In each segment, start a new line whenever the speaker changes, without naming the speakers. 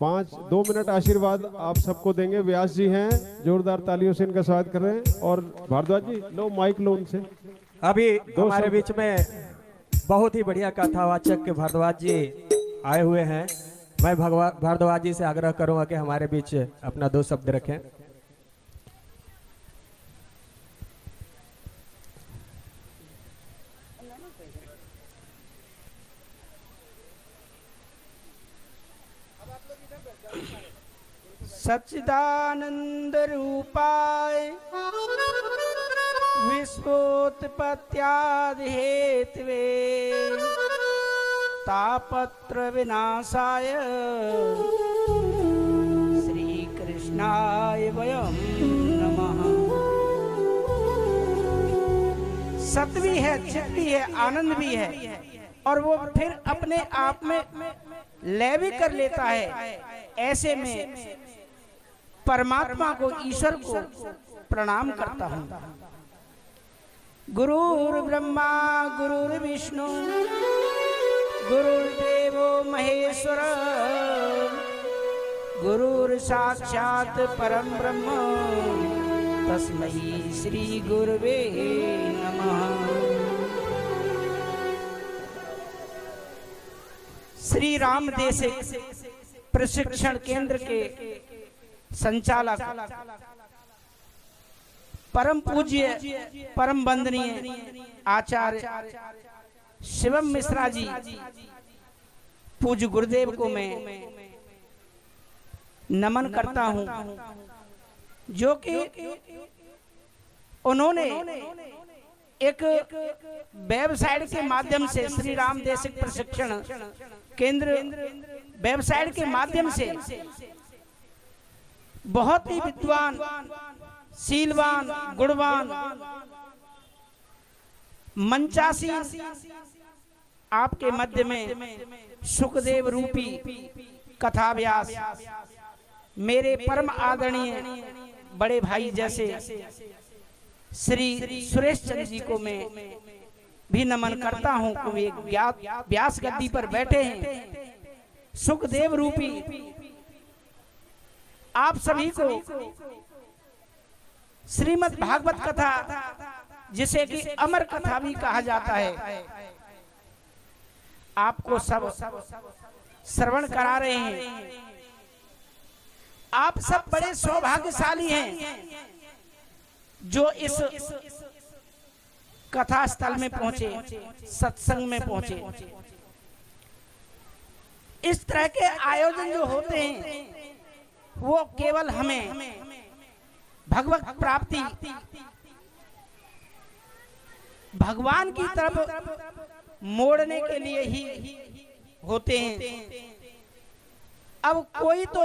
2 minute आशीर्वाद आप सबको देंगे। व्यास जी हैं, जोरदार तालियों से इनका स्वागत कर रहे हैं। और भारद्वाज जी लो माइक लो उनसे।
अभी हमारे बीच में बहुत ही बढ़िया कथावाचक भारद्वाज जी आए हुए हैं। मैं भारद्वाज जी से आग्रह करूंगा कि हमारे बीच अपना 2 शब्द रखें।
सच्चिदानंद रूपाय विश्वोत्पत्त्यादि हेतवे तापत्र विनाशाय श्री कृष्णाय वयं नमः। सत भी है, चित भी है, आनंद भी है, और वो फिर अपने आप में लय भी कर लेता है। ऐसे में परमात्मा को, ईश्वर को प्रणाम करता हूँ। गुरुर् ब्रह्मा गुरुर्विष्णु गुरुर्देवो महेश्वर गुरुर् साक्षात् परम ब्रह्म तस्मै श्री गुरवे नमः। श्री राम देशिक प्रशिक्षण केंद्र के संचालक, परम पूज्य परम वंदनीय आचार्य शिवम मिश्रा जी, पूज्य गुरुदेव को मैं नमन करता हूं, जो कि उन्होंने एक वेबसाइट के माध्यम से, श्री राम देशिक प्रशिक्षण केंद्र वेबसाइट के माध्यम से बहुत ही विद्वान, शीलवान, गुणवान, मंचासीन आपके मध्य में सुखदेव रूपी कथाव्यास मेरे परम आदरणीय बड़े भाई जैसे श्री सुरेश चंद्र जी को मैं भी नमन करता हूं कि वे व्यास गद्दी पर बैठे हैं। सुखदेव रूपी आप सभी को श्रीमद् भागवत कथा, जिसे कि अमर कथा भी कहा जाता है, आपको सब श्रवण करा रहे हैं। आप सब बड़े सौभाग्यशाली हैं जो इस कथा स्थल में पहुंचे, सत्संग में पहुंचे। इस तरह के आयोजन जो होते हैं वो केवल हमें भगवत प्राप्ति, भगवान की तरफ मोड़ने के लिए ही होते हैं। अब कोई तो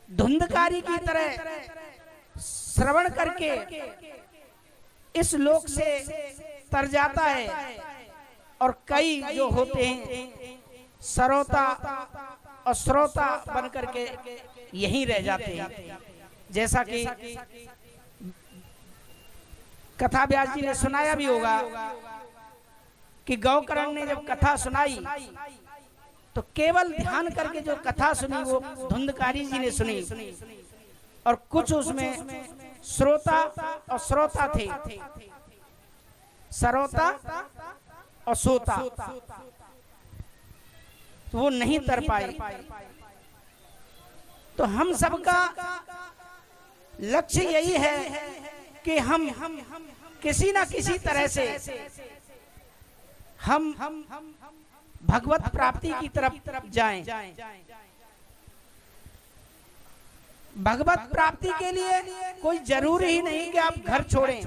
धुंधकारी की तरह श्रवण करके इस लोक से तर जाता है, और कई जो होते हैं श्रोता और श्रोता बन करके यहीं रह जाते हैं। जैसा कि कथा व्यास जी ने सुनाया भी होगा कि गौकर्ण ने जब कथा सुनाई तो केवल ध्यान करके जो कथा सुनी वो धुंधकारी जी ने सुनी, और कुछ उसमें श्रोता और श्रोता थे, श्रोता और श्रोता, तो वो नहीं तर पाए। तो हम सबका लक्ष्य यही है कि हम किसी ना किसी तरह से हम भगवत प्राप्ति की तरफ जाएं। भगवत प्राप्ति के लिए कोई जरूरी ही नहीं कि आप घर छोड़ें।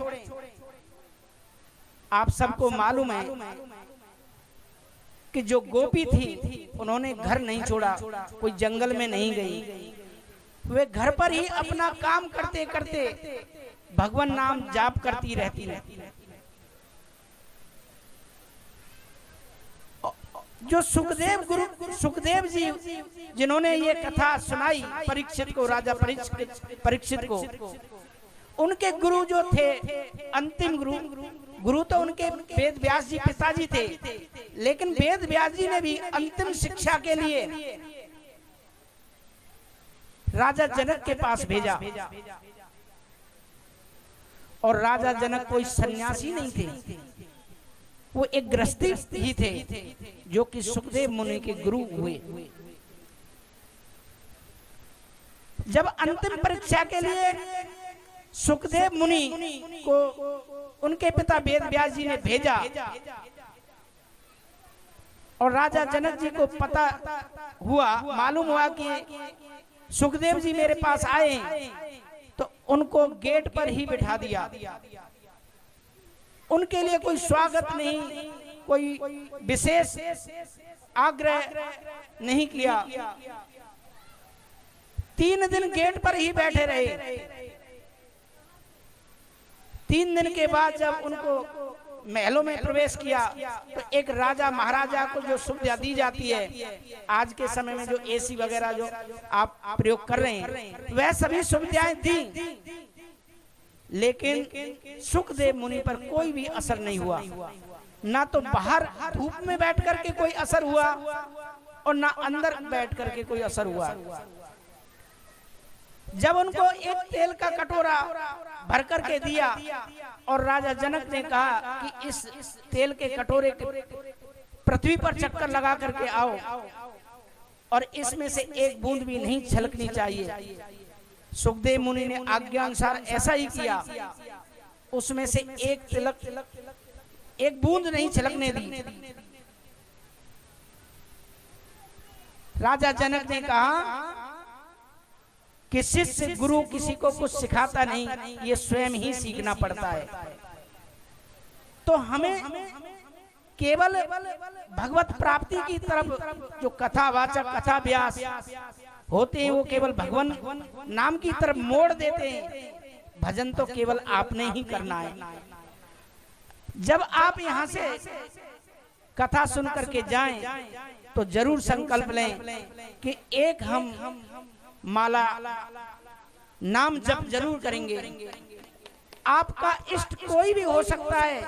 आप सबको मालूम है कि जो गोपी थी उन्होंने घर नहीं छोड़ा, कोई जंगल में नहीं गई, वे घर पर ही अपना काम करते करते भगवान नाम जाप करती रहती है। जो सुखदेव जी जिन्होंने ये कथा सुनाई परीक्षित को, राजा परीक्षित को, उनके गुरु जो थे, अंतिम गुरु तो उनके वेद व्यास जी पिताजी थे, लेकिन वेद व्यास जी ने भी अंतिम शिक्षा के लिए राजा जनक के पास भेजा। और राजा जनक कोई सन्यासी नहीं थे, वो एक गृहस्थी ही थे जो कि सुखदेव मुनि के गुरु हुए। जब अंतिम परीक्षा के लिए सुखदेव मुनि को उनके पिता वेद व्यास जी ने भेजा और राजा जनक जी को पता हुआ, मालूम हुआ कि सुखदेव जी मेरे पास आए, तो उनको गेट पर ही बिठा दिया। उनके लिए कोई स्वागत नहीं, कोई विशेष आग्रह नहीं किया। 3 दिन गेट पर ही बैठे रहे। 3 दिन के बाद जब उनको महलों में प्रवेश किया तो एक राजा महाराजा को जो सुविधा दी जाती है, आज के समय में जो एसी वगैरह जो आप प्रयोग कर रहे हैं, वह सभी सुविधाएं दी, लेकिन सुखदेव मुनि पर कोई भी असर नहीं हुआ। ना तो बाहर धूप में बैठ करके कोई असर हुआ और ना अंदर बैठ करके कोई असर हुआ। जब उनको एक तेल का कटोरा भर करके दिया और राजा जनक ने कहा कि इस तेल के कटोरे के पृथ्वी पर चक्कर लगा करके आओ और इसमें से एक बूंद भी नहीं छलकनी चाहिए। सुखदेव मुनि ने आज्ञा अनुसार ऐसा ही किया। उसमें से एक बूंद नहीं छलकने दी। राजा जनक ने कहा कि शिष्य गुरु किसी को कुछ सिखाता नहीं, ये स्वयं ही सीखना पड़ता है। तो हमें केवल भगवत प्राप्ति की तरफ जो कथावाचक कथा व्यास होते हैं, वो केवल भगवान नाम की तरफ मोड़ देते हैं। भजन तो केवल आपने ही करना है। जब आप यहाँ से कथा सुन करके जाएं, तो जरूर संकल्प लें कि एक हम माला नाम जप जरूर करेंगे। आपका इष्ट कोई भी हो सकता है,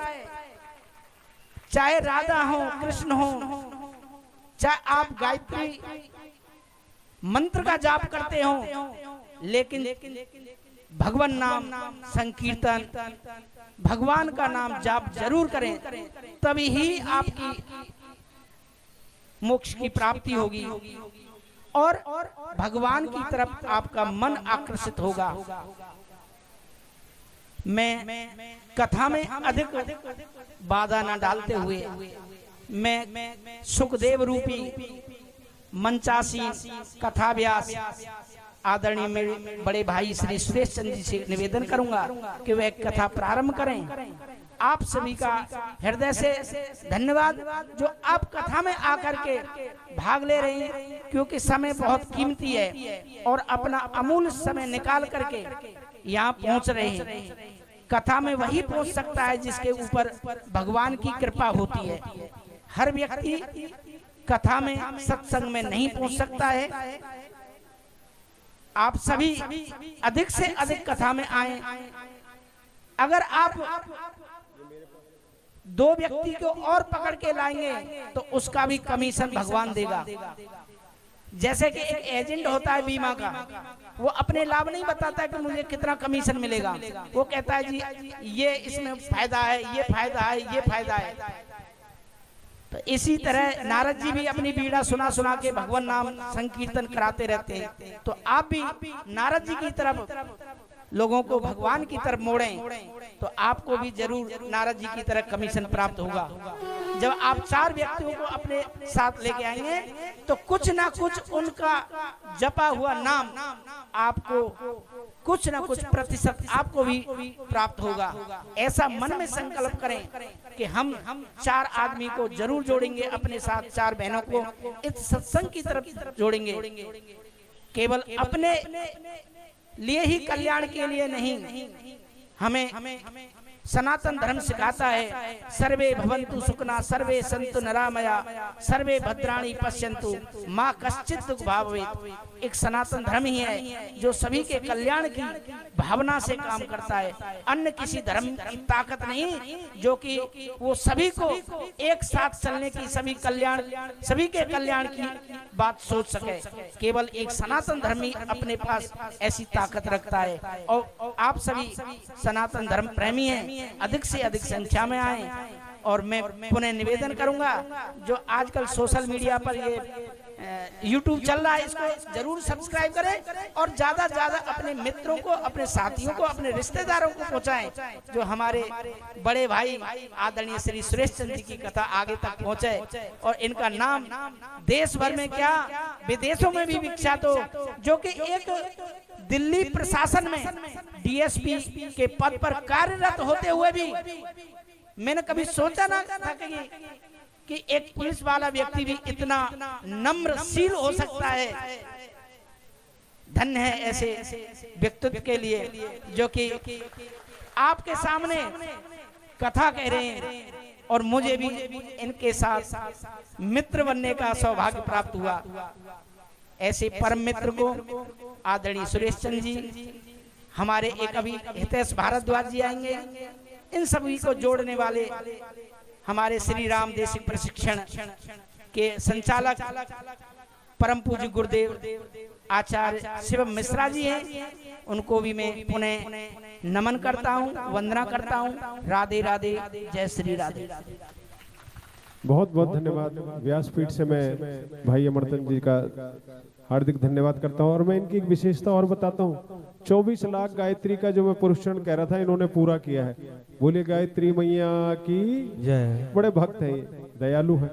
चाहे राधा हो, कृष्ण हो, चाहे आप गायत्री मंत्र का जाप करते हो, लेकिन भगवान नाम संकीर्तन, भगवान का नाम जाप जरूर करें, तभी ही आपकी मोक्ष की प्राप्ति होगी और भगवान की तरफ आपका मन आकर्षित होगा। मैं कथा में अधिक बाधा न डालते हुए मैं सुखदेव रूपी मंचासी कथा व्यास आदरणीय मेरे बड़े भाई श्री सुरेश चंद्र जी से निवेदन करूंगा कि वह कथा प्रारंभ करें। आप सभी का हृदय से धन्यवाद जो आप कथा में आकर के भाग ले रहे हैं, क्योंकि समय बहुत कीमती है और अपना अमूल्य समय निकाल करके यहाँ पहुँच रहे हैं। कथा में वही पहुँच सकता है जिसके ऊपर भगवान की कृपा होती है। हर व्यक्ति कथा में सत्संग में नहीं पहुँच सकता है। आप सभी अधिक से अधिक कथा में आए। अगर आप 2 व्यक्ति को और पकड़ के लाएंगे तो उसका भी कमीशन भगवान देगा। जैसे कि एक एजेंट होता है बीमा का, वो अपने लाभ नहीं बताता कि मुझे कितना कमीशन मिलेगा। वो कहता है जी ये इसमें फायदा है, ये फायदा है, ये फायदा है। तो इसी तरह नारद जी भी अपनी बीड़ा सुना सुना के भगवान नाम संकीर्तन कराते रहते हैं। तो आप भी नारद जी की तरफ लोगों को भगवान की तरफ मोड़ें, तो आपको भी जरूर नारद जी की तरह कमीशन प्राप्त होगा। जब आप 4 व्यक्तियों को अपने साथ लेके आएंगे तो कुछ ना कुछ उनका जपा हुआ नाम आपको कुछ ना कुछ प्रतिशत आपको भी प्राप्त होगा। ऐसा मन में संकल्प करें कि हम 4 आदमी को जरूर जोड़ेंगे अपने साथ, 4 बहनों को इस सत्संग की तरफ जोड़ेंगे। केवल अपने लिए ही कल्याण के लिए नहीं, हमें सनातन धर्म सिखाता है सर्वे भवन्तु सुखना सर्वे सन्तु निरामया सर्वे भद्राणि पश्यन्तु माँ कश्चित् दुख भावेत्। एक सनातन धर्म ही है जो सभी के कल्याण की भावना से काम करता है। अन्य किसी धर्म की ताकत नहीं जो कि वो सभी को एक साथ चलने की, सभी के कल्याण की बात सोच सके। केवल एक सनातन धर्म ही अपने पास ऐसी ताकत रखता है। और आप सभी सनातन धर्म प्रेमी हैं, अधिक से अधिक संख्या में आए। और मैं पुनः निवेदन करूंगा, जो आजकल सोशल मीडिया पर ये YouTube चल रहा है, इसको जरूर सब्सक्राइब करें और ज्यादा से ज्यादा अपने मित्रों को, अपने साथियों को, अपने रिश्तेदारों को पहुंचाएं, जो हमारे बड़े भाई आदरणीय श्री सुरेश चंद्र जी की कथा आगे तक पहुंचे और इनका नाम देश भर में क्या विदेशों में भी विख्यात हो। जो कि एक दिल्ली प्रशासन में DSP के पद पर कार्यरत होते हुए भी मैंने कभी सोचा ना था कि एक पुलिस वाला व्यक्ति भी इतना नम्रशील हो सकता है। धन्य है ऐसे व्यक्तित्व के लिए जो कि आपके सामने कथा कह रहे हैं और मुझे भी इनके साथ मित्र बनने का सौभाग्य प्राप्त हुआ। ऐसे परम मित्र को आदरणीय सुरेश चंद्र जी, हमारे एक अभी हितेश भारद्वाज जी आएंगे, इन सभी को जोड़ने वाले हमारे श्री राम देशिक प्रशिक्षण के संचालक परम पूज्य गुरुदेव आचार्य शिवम मिश्रा जी हैं, उनको भी मैं पुनः नमन करता हूं, वंदना करता हूं। राधे राधे, जय श्री राधे।
बहुत बहुत धन्यवाद। व्यासपीठ से मैं भाई अमरचंद जी का हार्दिक धन्यवाद करता हूं। और मैं इनकी एक विशेषता और बताता हूं, 24 लाख गायत्री का जो मैं पुरुषण कह रहा था, इन्होंने पूरा किया है। बोले गायत्री मैया की जय। बड़े भक्त हैं, दयालु हैं।